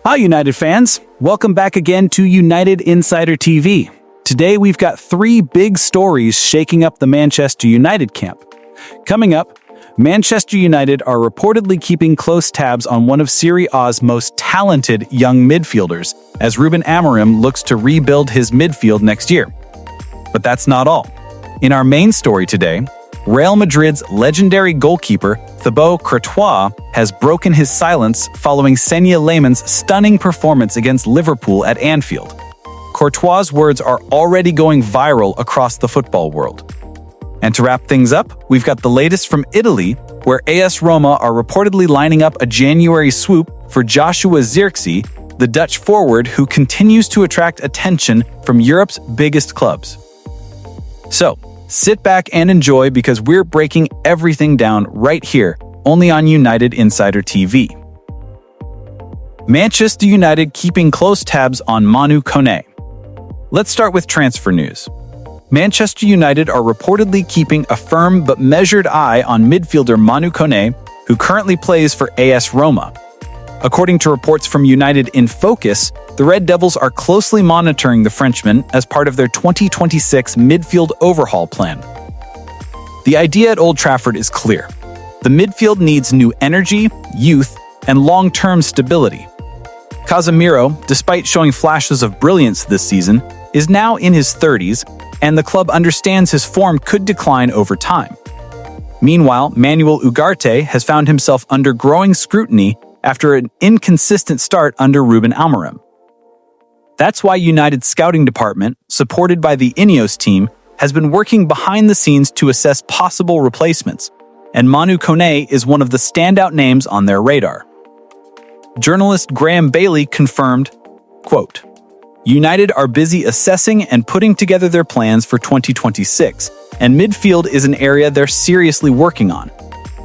Hi, United fans. Welcome back again to United Insider TV. Today, we've got three big stories shaking up the Manchester United camp. Coming up, Manchester United are reportedly keeping close tabs on one of Serie A's most talented young midfielders, as Ruben Amorim looks to rebuild his midfield next year. But that's not all. In our main story today, Real Madrid's legendary goalkeeper, Thibaut Courtois, has broken his silence following Senne Lammens' stunning performance against Liverpool at Anfield. Courtois' words are already going viral across the football world. And to wrap things up, we've got the latest from Italy, where AS Roma are reportedly lining up a January swoop for Joshua Zirkzee, the Dutch forward who continues to attract attention from Europe's biggest clubs. So, sit back and enjoy because we're breaking everything down right here, only on United Insider TV. Manchester United keeping close tabs on Manu Koné. Let's start with transfer news. Manchester United are reportedly keeping a firm but measured eye on midfielder Manu Koné, who currently plays for AS Roma. According to reports from United in Focus, the Red Devils are closely monitoring the Frenchman as part of their 2026 midfield overhaul plan. The idea at Old Trafford is clear. The midfield needs new energy, youth, and long-term stability. Casemiro, despite showing flashes of brilliance this season, is now in his 30s, and the club understands his form could decline over time. Meanwhile, Manuel Ugarte has found himself under growing scrutiny after an inconsistent start under Ruben Amorim. That's why United's scouting department, supported by the INEOS team, has been working behind the scenes to assess possible replacements, and Manu Koné is one of the standout names on their radar. Journalist Graham Bailey confirmed, quote, "United are busy assessing and putting together their plans for 2026, and midfield is an area they're seriously working on.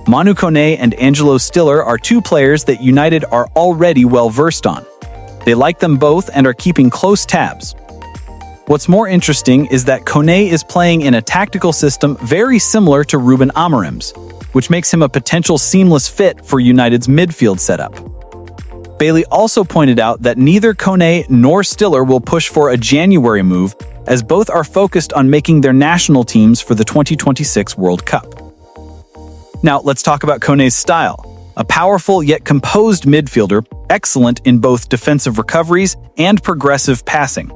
Manu Koné and Angelo Stiller are two players that United are already well-versed on. They like them both and are keeping close tabs." What's more interesting is that Koné is playing in a tactical system very similar to Ruben Amorim's, which makes him a potential seamless fit for United's midfield setup. Bailey also pointed out that neither Koné nor Stiller will push for a January move, as both are focused on making their national teams for the 2026 World Cup. Now, let's talk about Koné's style. A powerful yet composed midfielder, excellent in both defensive recoveries and progressive passing.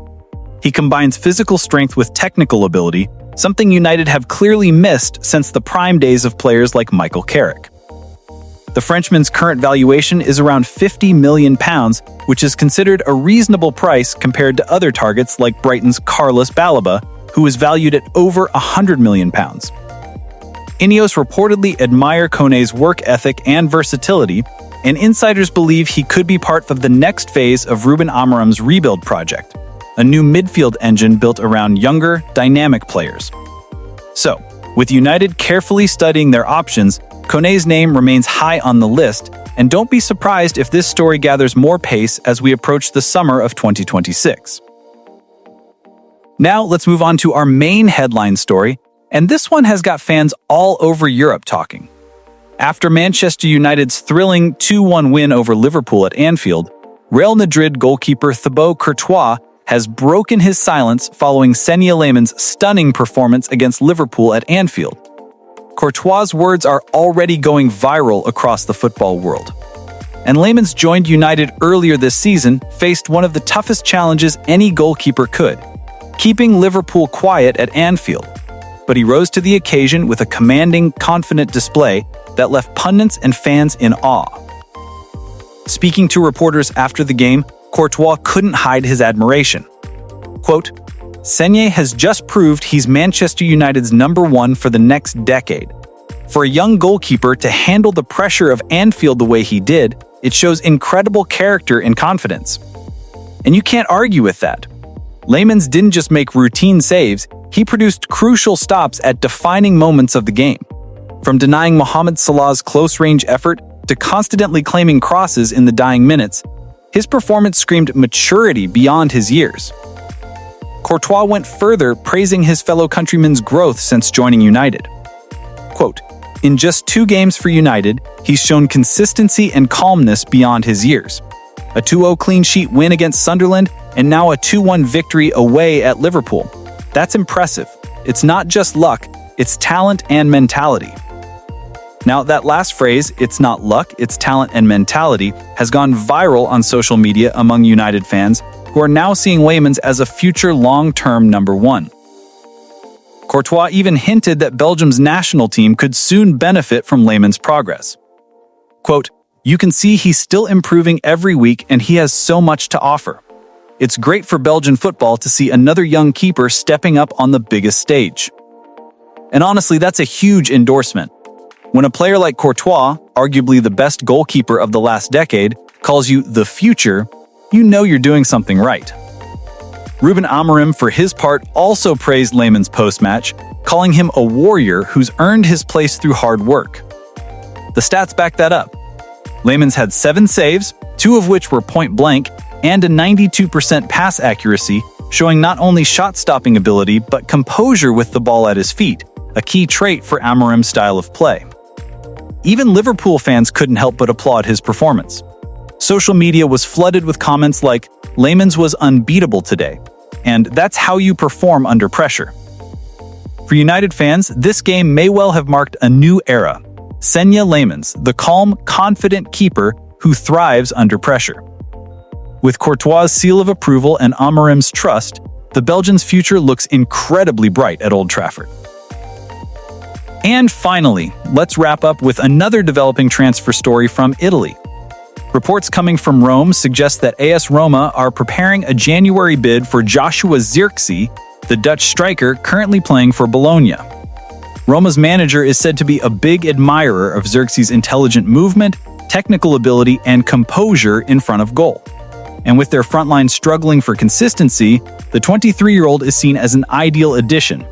He combines physical strength with technical ability, something United have clearly missed since the prime days of players like Michael Carrick. The Frenchman's current valuation is around £50 million, which is considered a reasonable price compared to other targets like Brighton's Carlos Balaba, who is valued at over £100 million. INEOS reportedly admire Koné's work ethic and versatility, and insiders believe he could be part of the next phase of Ruben Amorim's rebuild project, a new midfield engine built around younger, dynamic players. So, with United carefully studying their options, Koné's name remains high on the list, and don't be surprised if this story gathers more pace as we approach the summer of 2026. Now, let's move on to our main headline story, and this one has got fans all over Europe talking. After Manchester United's thrilling 2-1 win over Liverpool at Anfield, Real Madrid goalkeeper Thibaut Courtois has broken his silence following Senne Lammens' stunning performance against Liverpool at Anfield. Courtois' words are already going viral across the football world. And Lammens joined United earlier this season, faced one of the toughest challenges any goalkeeper could, keeping Liverpool quiet at Anfield. But he rose to the occasion with a commanding, confident display that left pundits and fans in awe. Speaking to reporters after the game, Courtois couldn't hide his admiration. Quote, "Senne has just proved he's Manchester United's #1 for the next decade. For a young goalkeeper to handle the pressure of Anfield the way he did, it shows incredible character and confidence." And you can't argue with that. Lammens didn't just make routine saves, he produced crucial stops at defining moments of the game. From denying Mohamed Salah's close-range effort to constantly claiming crosses in the dying minutes, his performance screamed maturity beyond his years. Courtois went further, praising his fellow countryman's growth since joining United. Quote, "In just 2 games for United, he's shown consistency and calmness beyond his years. a 2-0 clean sheet win against Sunderland, and now a 2-1 victory away at Liverpool. That's impressive. It's not just luck, it's talent and mentality. Now, that last phrase, it's not luck, it's talent and mentality, has gone viral on social media among United fans, who are now seeing Lammens as a future long-term number one. Courtois even hinted that Belgium's national team could soon benefit from Lammens' progress. Quote, "You can see he's still improving every week and he has so much to offer. It's great for Belgian football to see another young keeper stepping up on the biggest stage." And honestly, that's a huge endorsement. When a player like Courtois, arguably the best goalkeeper of the last decade, calls you the future, you know you're doing something right. Ruben Amorim, for his part, also praised Lammens post-match, calling him a warrior who's earned his place through hard work. The stats back that up. Lammens had 7 saves, 2 of which were point-blank, and a 92% pass accuracy, showing not only shot-stopping ability but composure with the ball at his feet, a key trait for Amorim's style of play. Even Liverpool fans couldn't help but applaud his performance. Social media was flooded with comments like, "Lammens was unbeatable today," and "That's how you perform under pressure." For United fans, this game may well have marked a new era. Senne Lammens, the calm, confident keeper who thrives under pressure. With Courtois' seal of approval and Amorim's trust, the Belgians' future looks incredibly bright at Old Trafford. And finally, let's wrap up with another developing transfer story from Italy. Reports coming from Rome suggest that AS Roma are preparing a January bid for Joshua Zirkzee, the Dutch striker currently playing for Bologna. Roma's manager is said to be a big admirer of Zirkzee's intelligent movement, technical ability, and composure in front of goal. And with their front line struggling for consistency, the 23-year-old is seen as an ideal addition.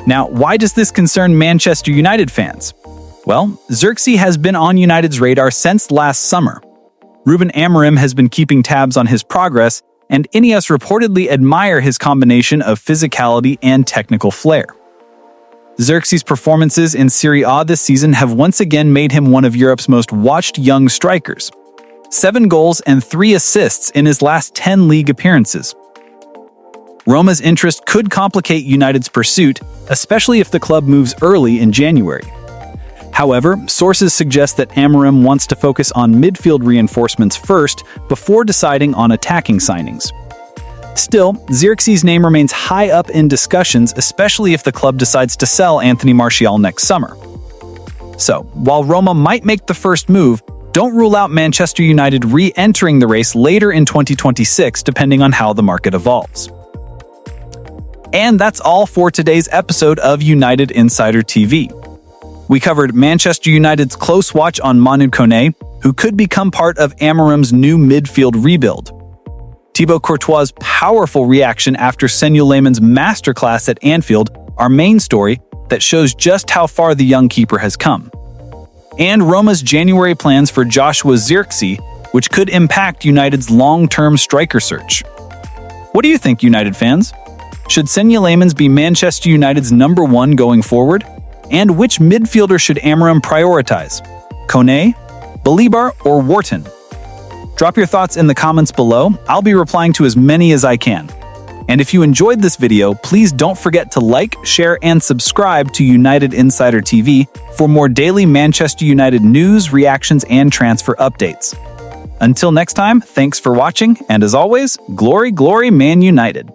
Now, why does this concern Manchester United fans? Well, Zirkzee has been on United's radar since last summer. Ruben Amorim has been keeping tabs on his progress, and INEOS reportedly admire his combination of physicality and technical flair. Zirkzee's performances in Serie A this season have once again made him one of Europe's most watched young strikers. 7 goals and 3 assists in his last 10 league appearances. Roma's interest could complicate United's pursuit, especially if the club moves early in January. However, sources suggest that Amorim wants to focus on midfield reinforcements first before deciding on attacking signings. Still, Zirkzee's name remains high up in discussions, especially if the club decides to sell Anthony Martial next summer. So, while Roma might make the first move, don't rule out Manchester United re-entering the race later in 2026, depending on how the market evolves. And that's all for today's episode of United Insider TV. We covered Manchester United's close watch on Manu Koné, who could become part of Amorim's new midfield rebuild. Thibaut Courtois' powerful reaction after Senne Lammens' masterclass at Anfield, our main story that shows just how far the young keeper has come. And Roma's January plans for Joshua Zirkzee, which could impact United's long-term striker search. What do you think, United fans? Should Senne Lammens be Manchester United's number one going forward? And which midfielder should Amorim prioritize? Koné, Balibar, or Wharton? Drop your thoughts in the comments below. I'll be replying to as many as I can. And if you enjoyed this video, please don't forget to like, share, and subscribe to United Insider TV for more daily Manchester United news, reactions, and transfer updates. Until next time, thanks for watching, and as always, glory, glory, Man United!